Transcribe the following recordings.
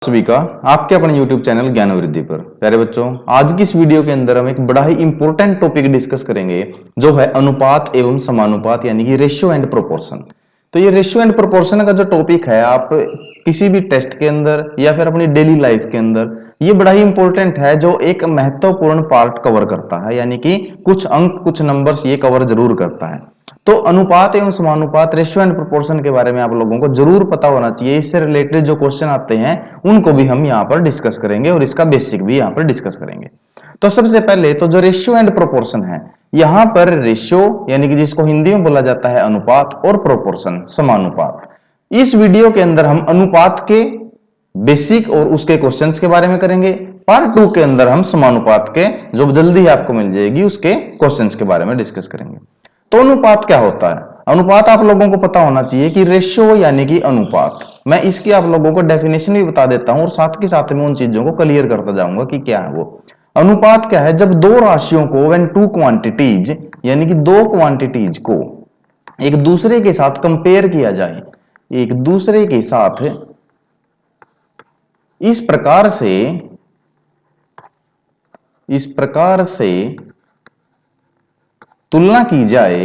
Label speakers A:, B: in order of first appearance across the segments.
A: सभी का आपके अपने YouTube चैनल ज्ञान वृद्धि पर। प्यारे बच्चों, आज की इस वीडियो के अंदर हम एक बड़ा ही इंपॉर्टेंट टॉपिक डिस्कस करेंगे जो है अनुपात एवं समानुपात यानी कि रेशियो एंड प्रोपोर्शन। तो ये रेशियो एंड प्रोपोर्शन का जो टॉपिक है, आप किसी भी टेस्ट के अंदर या फिर अपनी डेली लाइफ के अंदर ये बड़ा ही इंपॉर्टेंट है, जो एक महत्वपूर्ण पार्ट कवर करता है, यानी कि कुछ अंक कुछ नंबर्स ये कवर जरूर करता है। तो अनुपात एवं समानुपात रेशियो एंड प्रोपोर्शन के बारे में आप लोगों को जरूर पता होना चाहिए। इससे रिलेटेड जो क्वेश्चन आते हैं उनको भी हम यहाँ पर डिस्कस करेंगे और इसका बेसिक भी यहाँ पर डिस्कस करेंगे। तो सबसे पहले तो जो रेशियो एंड प्रोपोर्शन है, यहाँ पर रेशियो यानी कि जिसको हिंदी में बोला जाता है अनुपात, और प्रोपोर्शन समानुपात। इस वीडियो के अंदर हम अनुपात के बेसिक और उसके क्वेश्चंस के बारे में करेंगे। पार्ट 2 के अंदर हम समानुपात के, जो जल्दी आपको मिल जाएगी, उसके क्वेश्चंस के बारे में डिस्कस करेंगे। तो अनुपात क्या होता है? अनुपात आप लोगों को पता होना चाहिए कि रेशियो यानी कि अनुपात। मैं इसकी आप लोगों को डेफिनेशन भी बता देता हूं और साथ के साथ में उन चीजों को क्लियर करता जाऊंगा कि क्या है वो। अनुपात क्या है? जब दो राशियों को, व्हेन टू क्वांटिटीज, यानी कि दो क्वांटिटीज को एक दूसरे के साथ कंपेयर किया जाए, एक दूसरे के साथ इस प्रकार से तुलना की जाए,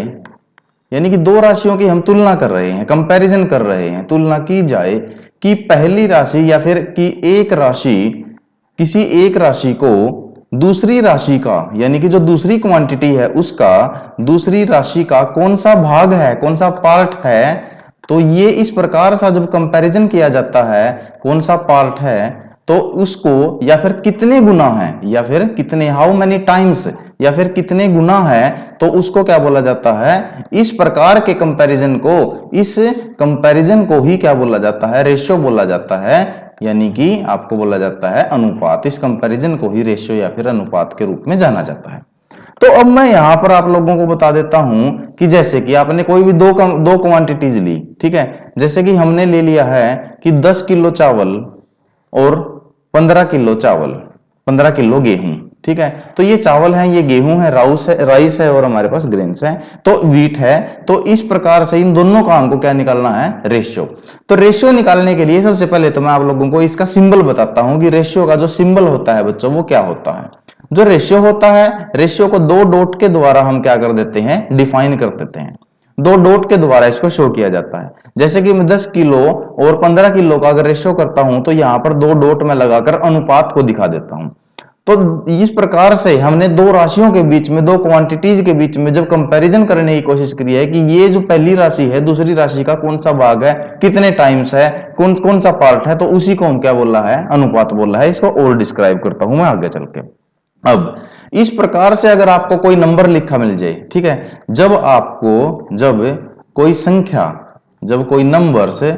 A: यानी कि दो राशियों की हम तुलना कर रहे हैं, कंपैरिजन कर रहे हैं, तुलना की जाए कि पहली राशि या फिर कि एक राशि, किसी एक राशि को दूसरी राशि का, यानी कि जो दूसरी क्वांटिटी है उसका दूसरी राशि का कौन सा भाग है, कौन सा पार्ट है। तो ये इस प्रकार सा जब कंपैरिजन किया जाता है, कौन सा पार्ट है, तो उसको, या फिर कितने गुना है, या फिर कितने, हाउ मेनी टाइम्स, या फिर कितने गुना है, तो उसको क्या बोला जाता है? इस प्रकार के कंपैरिजन को, इस कंपैरिजन को ही क्या बोला जाता है? रेशियो बोला जाता है, यानी कि आपको बोला जाता है अनुपात। इस कंपैरिजन को ही रेशियो या फिर अनुपात के रूप में जाना जाता है। तो अब मैं यहां पर आप लोगों को बता देता हूं कि जैसे कि आपने कोई भी दो क्वांटिटीज ली, ठीक है। जैसे कि हमने ले लिया है कि 10 किलो चावल और 15 किलो चावल, 15 किलो गेहूं, ठीक है। तो ये चावल है, ये गेहूं है, राइस है, और हमारे पास ग्रेन्स है, तो व्हीट है। तो इस प्रकार से इन दोनों का हमको क्या निकालना है? रेशियो। तो रेशियो निकालने के लिए सबसे पहले तो मैं आप लोगों को इसका सिंबल बताता हूं कि रेशियो का जो सिंबल होता है बच्चों, वो क्या होता है। जो रेशियो होता है, रेशियो को दो डॉट के द्वारा हम क्या कर देते हैं? डिफाइन कर देते हैं। दो डॉट के द्वारा इसको शो किया जाता है। जैसे कि मैं 10 किलो और 15 किलो का अगर रेशियो करता हूं, तो यहां पर दो डॉट में लगाकर अनुपात को दिखा देता हूं। तो इस प्रकार से हमने दो राशियों के बीच में, दो क्वांटिटीज के बीच में जब कंपैरिजन करने की कोशिश करी है कि ये जो पहली राशि है दूसरी राशि का कौन सा भाग है, कितने टाइम्स है, कौन कौन सा पार्ट है, तो उसी को हम क्या बोल रहा है? अनुपात बोल रहा है। इसको और डिस्क्राइब करता हूं मैं आगे चल के। अब इस प्रकार से अगर आपको कोई नंबर लिखा मिल जाए, ठीक है, जब कोई संख्या, जब कोई नंबर से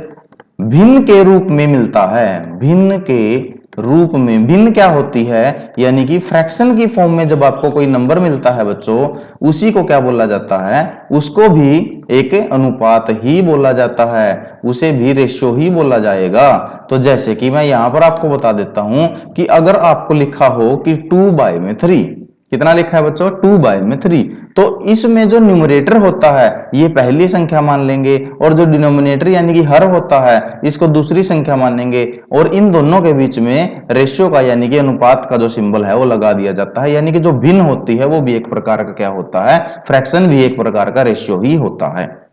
A: भिन्न के रूप में मिलता है, भिन्न के रूप में, भिन्न क्या होती है? यानी कि फ्रैक्शन की फॉर्म में जब आपको कोई नंबर मिलता है बच्चों, उसी को क्या बोला जाता है? उसको भी एक अनुपात ही बोला जाता है, उसे भी रेशियो ही बोला जाएगा। तो जैसे कि मैं यहां पर आपको बता देता हूं कि अगर आपको लिखा हो कि 2/3, कितना लिखा है बच्चों? 2/3, तो इसमें जो न्यूमरेटर होता है ये पहली संख्या मान लेंगे, और जो डिनोमिनेटर यानी कि हर होता है इसको दूसरी संख्या मानेंगे, और इन दोनों के बीच में रेशियो का यानी कि अनुपात का जो सिंबल है वो लगा दिया जाता है। यानी कि जो भिन्न होती है वो भी एक प्रकार का क्या होता है? फ्रैक्शन भी एक प्रकार का रेशियो ही होता है।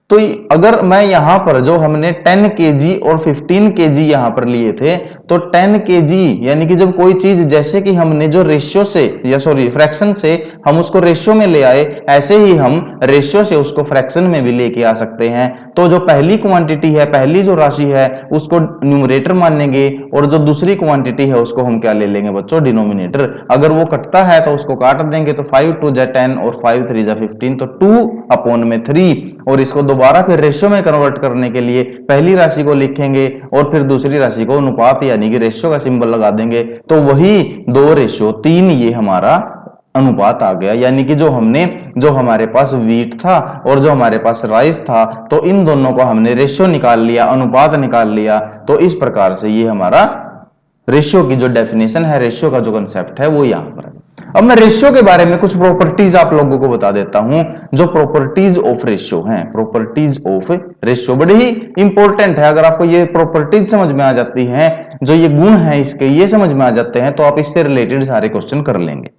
A: तो अगर मैं यहां पर जो हमने 10 केजी और 15 केजी यहां पर लिए थे, तो 10 केजी यानी कि जब कोई चीज, जैसे कि हमने जो रेशियो से, या सॉरी फ्रैक्शन से हम उसको रेशियो में ले आए, ऐसे ही हम रेशियो से उसको फ्रैक्शन में भी लेके आ सकते हैं। तो जो पहली क्वांटिटी है, पहली जो राशि है, उसको न्यूमरेटर मानेंगे, और जो दूसरी क्वांटिटी है उसको हम क्या ले लेंगे बच्चों? डिनोमिनेटर। अगर वो कटता है तो उसको काट देंगे, तो 5 2 जा 10 और 5 3 जा 15, तो 2/3। और इसको दोबारा फिर रेशियो में कन्वर्ट करने के लिए पहली राशि को लिखेंगे और फिर दूसरी राशि को अनुपात यानी कि रेशियो का सिंबल लगा देंगे, तो वही 2/3 ये हमारा अनुपात आ गया। यानी कि जो हमारे पास व्हीट था और जो हमारे पास राइस था, तो इन दोनों को हमने रेशियो निकाल लिया, अनुपात निकाल लिया। तो इस प्रकार से ये हमारा रेशियो की जो डेफिनेशन है, रेशियो का जो कंसेप्ट है, वो यहां पर है। अब मैं रेशियो के बारे में कुछ प्रॉपर्टीज आप लोगों को बता देता हूं, जो प्रॉपर्टीज ऑफ रेशियो हैं। प्रॉपर्टीज ऑफ रेशियो बड़ी ही इंपॉर्टेंट है। अगर आपको ये प्रॉपर्टीज समझ में आ जाती हैं, जो ये गुण है इसके ये समझ में आ जाते हैं तो आप इससे रिलेटेड सारे क्वेश्चन कर लेंगे,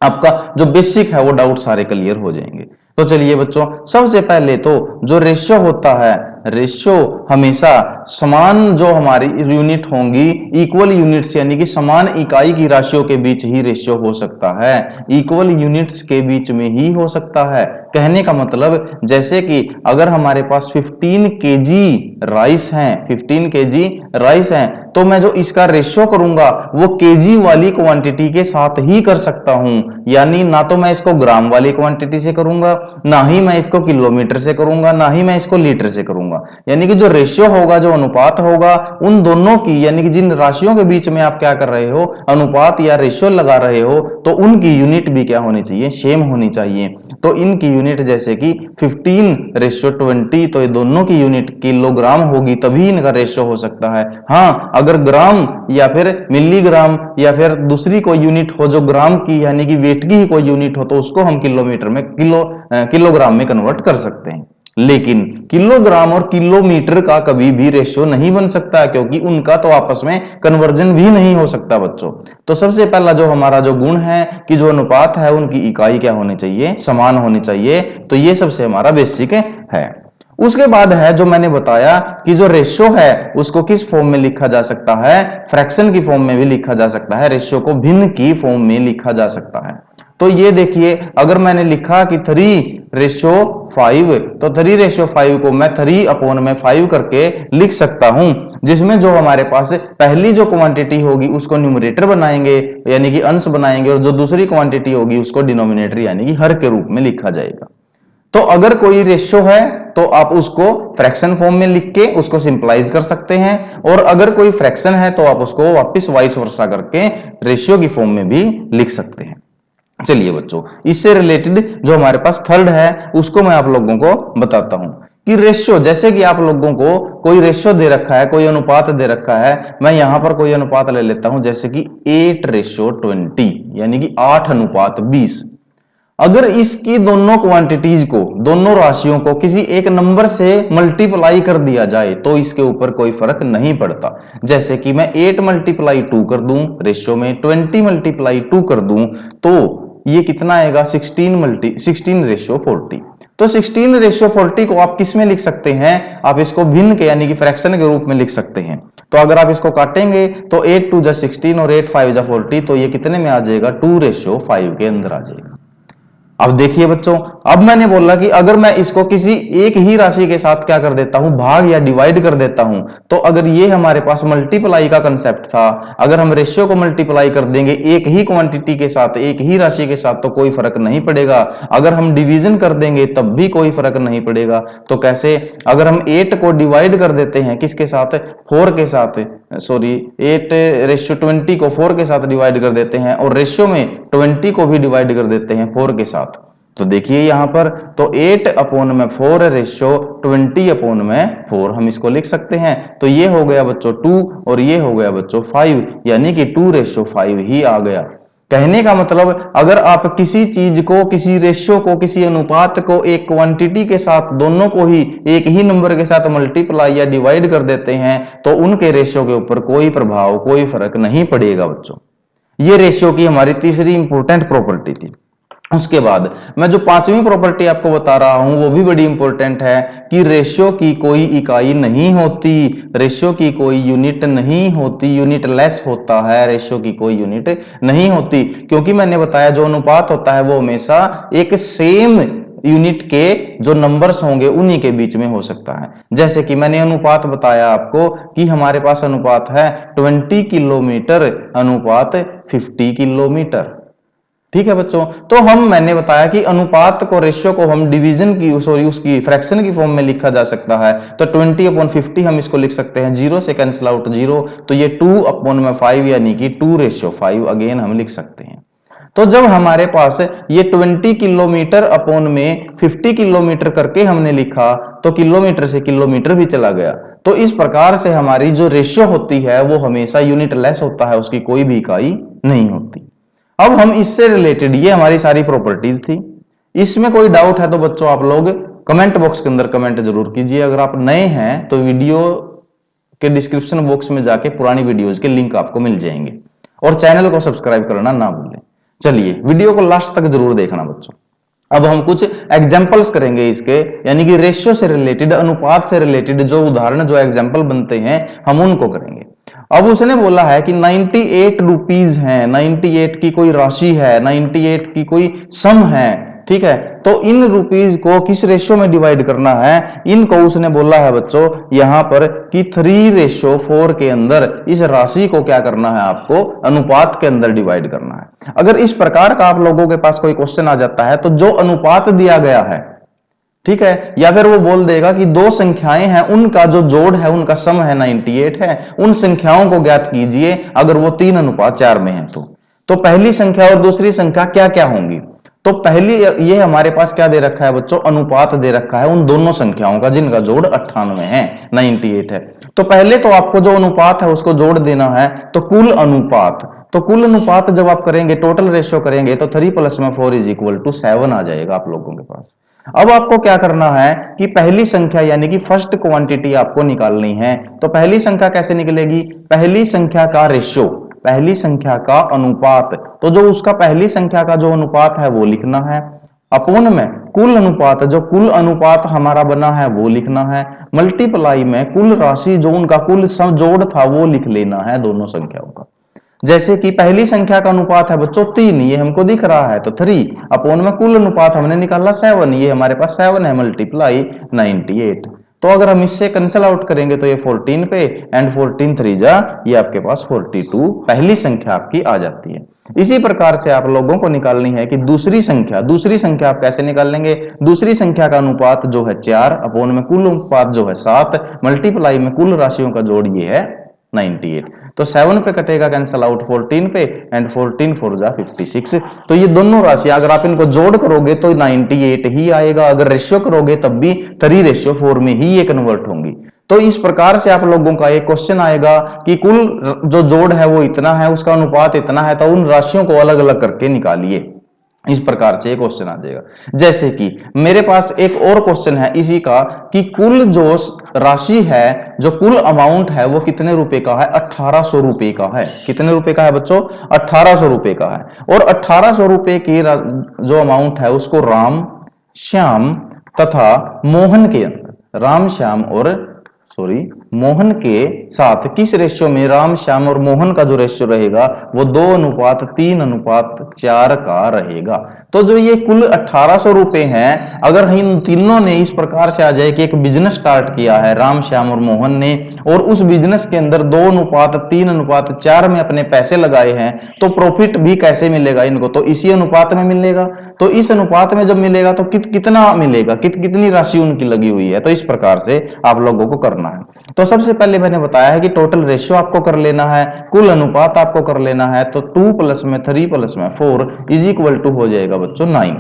A: आपका जो बेसिक है वो डाउट सारे क्लियर हो जाएंगे। तो चलिए बच्चों, सबसे पहले तो जो रेशियो होता है, रेशियो हमेशा समान जो हमारी यूनिट होंगी, इक्वल यूनिट्स यानी कि समान इकाई की राशियों के बीच ही रेशियो हो सकता है, इक्वल यूनिट्स के बीच में ही हो सकता है। कहने का मतलब जैसे कि अगर हमारे पास 15 केजी राइस है, 15 केजी राइस है, तो मैं जो इसका रेशियो करूंगा वो केजी वाली क्वांटिटी के साथ ही कर सकता हूं, यानी ना तो मैं इसको ग्राम वाली क्वांटिटी से करूंगा, ना ही मैं इसको किलोमीटर से करूंगा, ना ही मैं इसको लीटर से करूंगा। यानी कि जो रेशियो होगा, जो अनुपात होगा उन दोनों की, यानी कि जिन राशियों के बीच में आप क्या कर रहे हो, अनुपात या रेशियो लगा रहे हो, तो उनकी यूनिट भी क्या होनी चाहिए, सेम होनी चाहिए। तो इनकी यूनिट जैसे कि 15:20, तो ये दोनों की यूनिट किलोग्राम होगी, तभी इनका रेशियो हो सकता है। हाँ, अगर ग्राम या फिर मिलीग्राम या फिर दूसरी कोई यूनिट हो जो ग्राम की यानी कि वेट की ही कोई यूनिट हो, तो उसको हम किलोमीटर में किलोग्राम में कन्वर्ट कर सकते हैं। लेकिन किलोग्राम और किलोमीटर का कभी भी रेशियो नहीं बन सकता, क्योंकि उनका तो आपस में कन्वर्जन भी नहीं हो सकता बच्चों। तो सबसे पहला जो हमारा जो गुण है कि जो अनुपात है उनकी इकाई क्या होनी चाहिए, समान होनी चाहिए। तो ये सबसे हमारा बेसिक है। उसके बाद है जो मैंने बताया कि जो रेशियो है उसको किस फॉर्म में लिखा जा सकता है, फ्रैक्शन की फॉर्म में भी लिखा जा सकता है, रेशियो को भिन्न की फॉर्म में लिखा जा सकता है। तो ये देखिए, अगर मैंने लिखा कि 3:5, तो 3:5 को मैं 3/5 करके लिख सकता हूं, जिसमें जो हमारे पास पहली जो क्वांटिटी होगी उसको न्यूमरेटर बनाएंगे यानी कि अंश बनाएंगे, और जो दूसरी क्वांटिटी होगी उसको डिनोमिनेटर यानी कि हर के रूप में लिखा जाएगा। तो अगर कोई रेशियो है तो आप उसको फ्रैक्शन फॉर्म में लिख के उसको सिंपलाइज कर सकते हैं, और अगर कोई फ्रैक्शन है तो आप उसको वापस वाइस वर्सा करके रेशियो की फॉर्म में भी लिख सकते हैं। चलिए बच्चों, इससे रिलेटेड जो हमारे पास थर्ड है उसको मैं आप लोगों को बताता हूं कि रेशियो, जैसे कि आप लोगों को कोई रेशियो दे रखा है, कोई अनुपात दे रखा है, मैं यहां पर कोई अनुपात ले लेता हूं जैसे कि 8:20 यानी कि 8:20। अगर इसकी दोनों क्वांटिटीज को, दोनों राशियों को किसी एक नंबर से मल्टीप्लाई कर दिया जाए तो इसके ऊपर कोई फर्क नहीं पड़ता। जैसे कि मैं 8 × 2 कर दूं रेशियो में, 20 × 2 कर दूं, तो ये कितना आएगा, 16:40। तो 16:40 को आप किस में लिख सकते हैं, आप इसको भिन्न के यानी कि फ्रैक्शन के रूप में लिख सकते हैं। तो अगर आप इसको काटेंगे तो 8 × 2 = 16 और 8 × 5 = 40, तो ये कितने में आ जाएगा, 2:5 के अंदर आ जाएगा। अब देखिए बच्चों, अब मैंने बोला कि अगर मैं इसको किसी एक ही राशि के साथ क्या कर देता हूं, भाग या डिवाइड कर देता हूं, तो अगर ये हमारे पास मल्टीप्लाई का कंसेप्ट था, अगर हम रेशियो को मल्टीप्लाई कर देंगे एक ही क्वांटिटी के साथ, एक ही राशि के साथ, तो कोई फर्क नहीं पड़ेगा। अगर हम डिवीजन कर देंगे तब भी कोई फर्क नहीं पड़ेगा। तो कैसे, अगर हम 8 को डिवाइड कर देते हैं किसके साथ, 4 के साथ, सॉरी 8:20 को 4 के साथ डिवाइड कर देते हैं, और रेशियो में 20 को भी डिवाइड कर देते हैं 4 के साथ, तो देखिए यहां पर तो 8/4 रेशियो 20/4 हम इसको लिख सकते हैं। तो ये हो गया बच्चों 2 और ये हो गया बच्चों 5, यानी कि 2:5 ही आ गया। कहने का मतलब अगर आप किसी चीज को, किसी रेशियो को, किसी अनुपात को एक क्वांटिटी के साथ दोनों को ही एक ही नंबर के साथ मल्टीप्लाई या डिवाइड कर देते हैं तो उनके रेशियो के ऊपर कोई प्रभाव, कोई फर्क नहीं पड़ेगा बच्चों। ये रेशियो की हमारी तीसरी इंपॉर्टेंट प्रॉपर्टी थी। उसके बाद मैं जो पांचवी प्रॉपर्टी आपको बता रहा हूं वो भी बड़ी इंपॉर्टेंट है कि रेशियो की कोई इकाई नहीं होती, रेशियो की कोई यूनिट नहीं होती, यूनिट लेस होता है, रेशियो की कोई यूनिट नहीं होती, क्योंकि मैंने बताया जो अनुपात होता है वो हमेशा एक सेम यूनिट के जो नंबर्स होंगे उन्हीं के बीच में हो सकता है। जैसे कि मैंने अनुपात बताया आपको कि हमारे पास अनुपात है 20 किलोमीटर अनुपात 50 किलोमीटर। ठीक है बच्चों, तो मैंने बताया कि अनुपात को, रेशियो को हम डिवीजन की, सॉरी उसकी फ्रैक्शन की फॉर्म में लिखा जा सकता है। तो 20/50 हम इसको लिख सकते हैं, 0 से कैंसिल आउट 0, तो ये 2/5 यानी कि 2:5 अगेन हम लिख सकते हैं। तो जब हमारे पास ये 20 किलोमीटर अपॉन में 50 किलोमीटर करके हमने लिखा तो किलोमीटर से किलोमीटर भी चला गया। तो इस प्रकार से हमारी जो रेशियो होती है वो हमेशा यूनिट लेस होता है, उसकी कोई भी इकाई नहीं होती। अब हम इससे रिलेटेड, ये हमारी सारी प्रॉपर्टीज थी। इसमें कोई डाउट है तो बच्चों आप लोग कमेंट बॉक्स के अंदर कमेंट जरूर कीजिए। अगर आप नए हैं तो वीडियो के डिस्क्रिप्शन बॉक्स में जाके पुरानी वीडियोज के लिंक आपको मिल जाएंगे, और चैनल को सब्सक्राइब करना ना भूलें। चलिए वीडियो को लास्ट तक जरूर देखना बच्चों। अब हम कुछ एग्जाम्पल्स करेंगे इसके, यानी कि रेशियो से रिलेटेड, अनुपात से रिलेटेड जो उदाहरण, जो एग्जाम्पल बनते हैं, हम उनको करेंगे। अब उसने बोला है कि 98 रुपीज है, 98 की कोई राशि है, 98 की कोई सम है, ठीक है। तो इन रुपीज को किस रेशियो में डिवाइड करना है, इनको उसने बोला है बच्चों यहां पर कि 3:4 के अंदर इस राशि को क्या करना है, आपको अनुपात के अंदर डिवाइड करना है। अगर इस प्रकार का आप लोगों के पास कोई क्वेश्चन आ जाता है, तो जो अनुपात दिया गया है, ठीक है, या फिर वो बोल देगा कि दो संख्याएं हैं, उनका जो जोड़ है, उनका सम है 98 है, उन संख्याओं को ज्ञात कीजिए अगर वो 3:4 में है तो पहली संख्या और दूसरी संख्या क्या क्या होंगी। तो पहली, ये हमारे पास क्या दे रखा है बच्चों, अनुपात दे रखा है उन दोनों संख्याओं का जिनका जोड़ 98 है, 98 है। तो पहले तो आपको जो अनुपात है उसको जोड़ देना है, तो कुल अनुपात, तो कुल अनुपात जब आप करेंगे, टोटल रेशियो करेंगे, तो 3 + 4 = 7 आ जाएगा आप लोगों के पास। अब आपको क्या करना है कि पहली संख्या यानी कि फर्स्ट क्वांटिटी आपको निकालनी है। तो पहली संख्या कैसे निकलेगी, पहली संख्या का रेशियो, पहली संख्या का अनुपात, तो जो उसका पहली संख्या का जो अनुपात है वो लिखना है, अपोन में कुल अनुपात, जो कुल अनुपात हमारा बना है वो लिखना है, मल्टीप्लाई में कुल राशि, जो उनका कुल जोड़ था वो लिख लेना है दोनों संख्याओं का। जैसे कि पहली संख्या का अनुपात है बच्चों 3, ये हमको दिख रहा है, तो 3 अपोन में कुल अनुपात हमने निकाला 7, ये हमारे पास 7 है, मल्टीप्लाई 98। तो अगर हम इससे कैंसिल आउट करेंगे तो ये 14 पे, एंड 14 3 जा, ये आपके पास 42 पहली संख्या आपकी आ जाती है। इसी प्रकार से आप लोगों को निकालनी है कि दूसरी संख्या, दूसरी संख्या आप कैसे निकाल लेंगे, दूसरी संख्या का अनुपात जो है 4 अपोन में कुल अनुपात जो है 7, मल्टीप्लाई में कुल राशियों का जोड़ ये है 98। तो 7 पे कटेगा कैंसल आउट 14 पे, एंड 14 4 जा 56। तो ये दोनों राशि अगर आप इनको जोड़ करोगे तो 98 ही आएगा, अगर रेशियो करोगे तब भी 3:4 में ही ये कन्वर्ट होंगी। तो इस प्रकार से आप लोगों का एक क्वेश्चन आएगा कि कुल जो जोड़ है वो इतना है, उसका अनुपात इतना है, तो उन राशियों को अलग अलग करके निकालिए। इस प्रकार से एक क्वेश्चन आ जाएगा। जैसे कि मेरे पास एक और क्वेश्चन है इसी का कि कुल जो राशि है, जो कुल अमाउंट है वो कितने रुपए का है, 1800 रुपए का है। कितने रुपए का है बच्चों, 1800 रुपए का है। और 1800 रुपए की जो अमाउंट है उसको राम, श्याम तथा मोहन के अंदर, राम श्याम और मोहन के साथ किस रेशियो में, राम श्याम और मोहन का जो रेशियो रहेगा वो 2:3:4 का रहेगा। तो जो ये कुल 1800 रुपए हैं, अगर इन तीनों ने इस प्रकार से आ जाए कि एक बिजनेस स्टार्ट किया है राम श्याम और मोहन ने, और उस बिजनेस के अंदर 2:3:4 में अपने पैसे लगाए हैं, तो प्रॉफिट भी कैसे मिलेगा इनको, तो इसी अनुपात में मिलेगा। तो इस अनुपात में जब मिलेगा तो कितना मिलेगा, कितनी राशि उनकी लगी हुई है, तो इस प्रकार से आप लोगों को करना है। तो सबसे पहले मैंने बताया है कि टोटल रेशियो आपको कर लेना है, कुल अनुपात आपको कर लेना है, तो 2 + 3 + 4 = हो जाएगा बच्चों 9।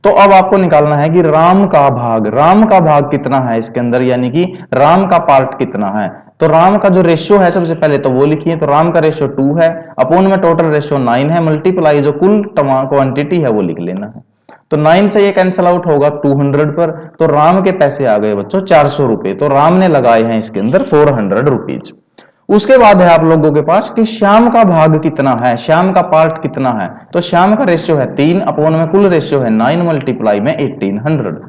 A: तो अब आपको निकालना है कि राम का भाग, राम का भाग कितना है इसके अंदर, यानी कि राम का पार्ट कितना है। तो राम का जो रेशियो है सबसे पहले तो वो लिखिए, तो राम का रेशियो 2 है, अपोन में टोटल रेशियो 9 है, मल्टीप्लाई जो कुल क्वांटिटी है वो लिख लेना है। तो 9 से ये कैंसल आउट होगा 200 पर, तो राम के पैसे आ गए बच्चों 400 रुपए। तो राम ने लगाए हैं इसके अंदर 400 रुपीज। उसके बाद है आप लोगों के पास कि श्याम का भाग कितना है, श्याम का पार्ट कितना है। तो श्याम का रेशियो है 3, अपोन में कुल रेशियो है 9, मल्टीप्लाई में 1800।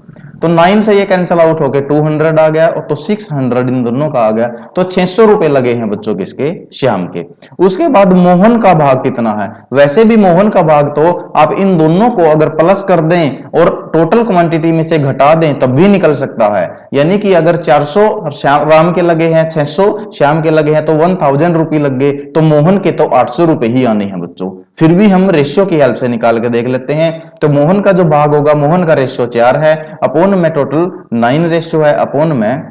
A: तो 9 से ये कैंसल आउट होके 200 आ गया, और तो 600 इन दोनों का आ गया। तो 600 रुपए लगे हैं बच्चों किसके, श्याम के। उसके बाद मोहन का भाग कितना है, वैसे भी मोहन का भाग तो आप इन दोनों को अगर प्लस कर दें और टोटल क्वांटिटी में से घटा दें तब भी निकल सकता है। यानी कि अगर 400 राम के लगे हैं, 600 श्याम के लगे हैं, तो 1000 रुपए लग गए, तो मोहन के तो 800 रुपए ही आने हैं बच्चों। फिर भी हम रेशियो की हेल्प से निकाल के देख लेते हैं। तो मोहन का जो भाग होगा, मोहन का रेशियो 4 है, अपोन में टोटल 9 रेशियो है, अपोन में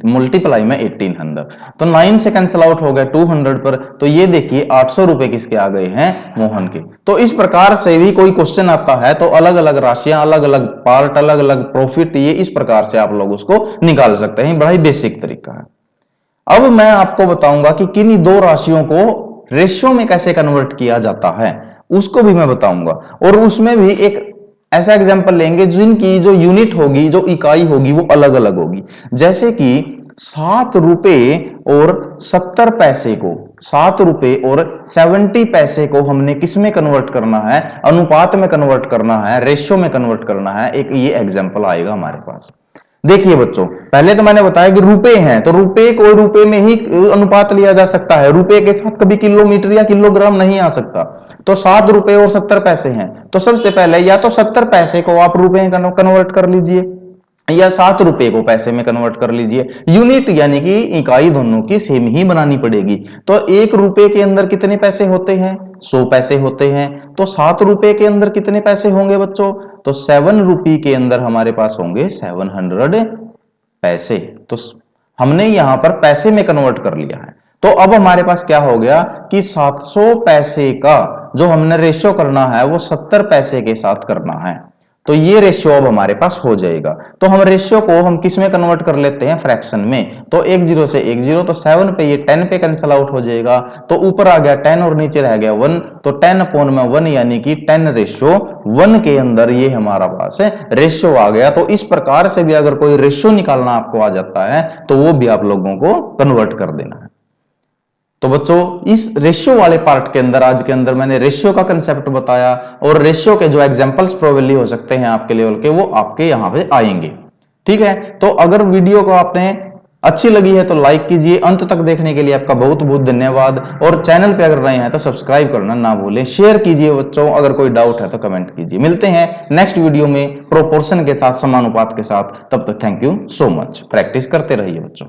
A: मल्टीप्लाई में 1800। तो 9 से कैंसिल आउट हो गए 200 पर, तो ये देखिए 800 रुपए किसके आ गए हैं, मोहन के। तो इस प्रकार से भी कोई क्वेश्चन आता है तो अलग अलग राशियां, अलग अलग पार्ट, अलग अलग प्रॉफिट, ये इस प्रकार से आप लोग उसको निकाल सकते हैं। बड़ा ही बेसिक तरीका है। अब मैं आपको बताऊंगा कि किन्हीं दो राशियों को रेशियो में कैसे कन्वर्ट किया जाता है, उसको भी मैं बताऊंगा। और उसमें भी एक ऐसा एग्जांपल लेंगे जिनकी जो यूनिट होगी, जो इकाई होगी, वो अलग अलग होगी। जैसे कि ₹7 और 70 पैसे को, ₹7 और 70 पैसे को हमने किस में कन्वर्ट करना है, अनुपात में कन्वर्ट करना है, रेशियो में कन्वर्ट करना है। एक ये एग्जांपल आएगा हमारे पास। देखिए बच्चों, पहले तो मैंने बताया कि रुपए हैं, तो रुपए को रुपए में ही अनुपात लिया जा सकता है, रुपए के साथ कभी किलोमीटर या किलोग्राम नहीं आ सकता। तो ₹7 और 70 पैसे हैं, तो सबसे पहले या तो 70 पैसे को आप रुपए में कन्वर्ट कर लीजिए या ₹7 को पैसे में कन्वर्ट कर लीजिए। यूनिट यानी कि इकाई दोनों की सेम ही बनानी पड़ेगी। तो ₹1 के अंदर कितने पैसे होते हैं, 100 पैसे होते हैं। तो ₹7 के अंदर कितने पैसे होंगे बच्चों, तो ₹7 के अंदर हमारे पास होंगे 700 पैसे। तो हमने यहां पर पैसे में कन्वर्ट कर लिया है। तो अब हमारे पास क्या हो गया कि 700 पैसे का जो हमने रेशियो करना है वो 70 पैसे के साथ करना है। तो ये रेशियो अब हमारे पास हो जाएगा। तो हम रेशियो को हम किस में कन्वर्ट कर लेते हैं, फ्रैक्शन में। तो 10 से 10, तो 7 पे ये 10 पे कैंसिल आउट हो जाएगा। तो ऊपर आ गया 10 और नीचे रह गया 1, तो 10/1 यानी कि 10:1 के अंदर ये हमारा पास है रेशियो आ गया। तो इस प्रकार से भी अगर कोई रेशियो निकालना आपको आ जाता है तो वो भी आप लोगों को कन्वर्ट कर देना है। तो बच्चों, इस रेशियो वाले पार्ट के अंदर आज के अंदर मैंने रेशियो का कंसेप्ट बताया और रेशियो के जो एग्जांपल्स प्रोबेबली हो सकते हैं आपके लेवल के, वो आपके यहां पे आएंगे। ठीक है, तो अगर वीडियो को आपने अच्छी लगी है तो लाइक कीजिए। अंत तक देखने के लिए आपका बहुत बहुत धन्यवाद। और चैनल पे अगर नए हैं तो सब्सक्राइब करना ना भूलें। शेयर कीजिए बच्चों, अगर कोई डाउट है तो कमेंट कीजिए। मिलते हैं नेक्स्ट वीडियो में प्रोपोर्शन के साथ, समानुपात के साथ। तब तक thank you so much. Practice करते रहिए बच्चों।